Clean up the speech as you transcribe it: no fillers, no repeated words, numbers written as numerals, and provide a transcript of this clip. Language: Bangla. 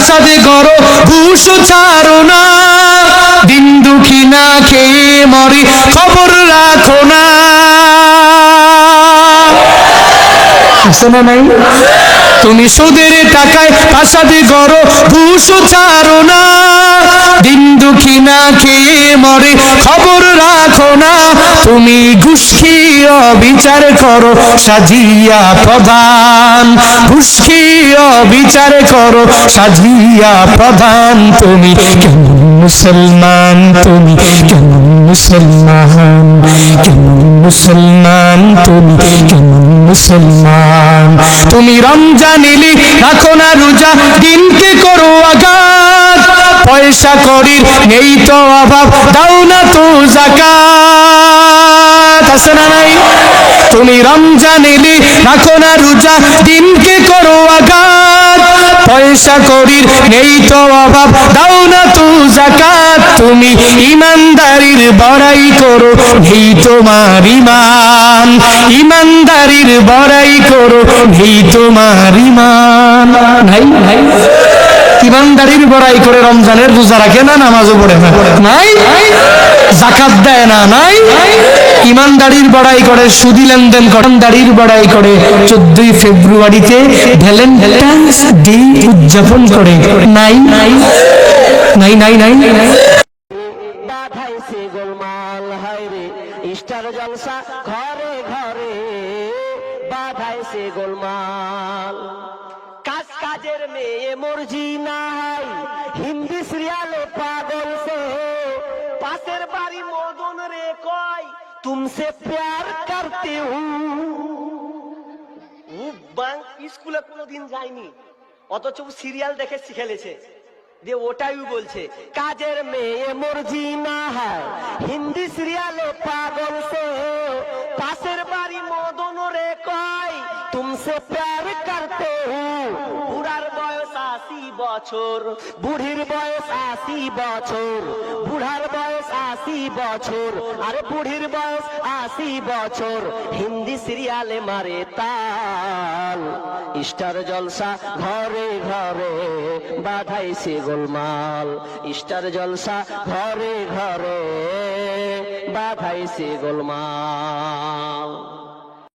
ফাসাদ করো ঘুষ ছাড়ো না, দিন দুঃখী না খেয়ে মরে খবর রাখো না। নাই তুমি সুদের টাকায় ফাসাদ করো ঘুষ ছাড়ো না, দিন দুঃখী না খেয়ে মরে খবর রাখো না। তুমি ঘুষ খেয়ে বিচার করো সাজিয়া প্রধান, ঘুষ খেয়ে বিচার করো সাজিয়া প্রধান। তুমি কেমন মুসলমান, তুমি কেমন মুসলমান, কেমন মুসলমান, তুমি কেমন মুসলমান। তুমি রমজান এলে রাখো না রোজা, দিনকে করো আঘাত, পয়সা করির নেই তো অভাব, দাও না তো যাকাত। আছে না নাই? তুমি রমজান এলে রাখো না রোজা, দিনকে করো আঘাত, পয়সা করির নেই তো অভাব, দাও না তো যাকাত। তুমি ইমানদারির বড়াই করো নেই তোমার ইমান, ইমানদারির বড়াই করো নেই তোমার ইমান। নাই নাই ইমানদারির বড়াই করে রমজানের রোজা রাখে না, নামাজও পড়ে না, নাই যাকাত দেয় না, নাই ইমানদারির বড়াই করে, সুদি লেনদেন করে, ইমানদারির বড়াই করে 14 ফেব্রুয়ারিতে ভ্যালেন্টাইন্স ডে উদযাপন করে। নাই নাই নাই নাই নাই বাধাইছে গোলমাল হায়রে স্টার জলসা ঘরে ঘরে, বাধাইছে গোলমাল। কাজ কাজের মেয়ে মর্জি নাই, হিন্দি সিরিয়ালে পাগল সে, পাশের বাড়ি মদন রে কয় তুমসে প্যার করতে স্কুলে কোনোদিন যায়নি, অথচ সিরিয়াল দেখে শিখে লেছে, দিয়ে ওটাই বলছে কাজের মেয়ে মর্জি না হয়, হিন্দি সিরিয়ালে পাগল সে, পাশের বাড়ি মদন রে কয় তুমসে প্যার করতে হুঁ। বুড়ার বয়স 80 বছর, বুড়ির বয়স 80 বছর, বুড়ার বয়স 80 বছর, আরে বুড়ির বয়স 80 বছর, হিন্দি সিরিয়ালে মারে তাল। স্টার জলসা ঘরে ঘরে বাধাইছে গোলমাল, স্টার জলসা ঘরে ঘরে বাধাইছে গোলমাল।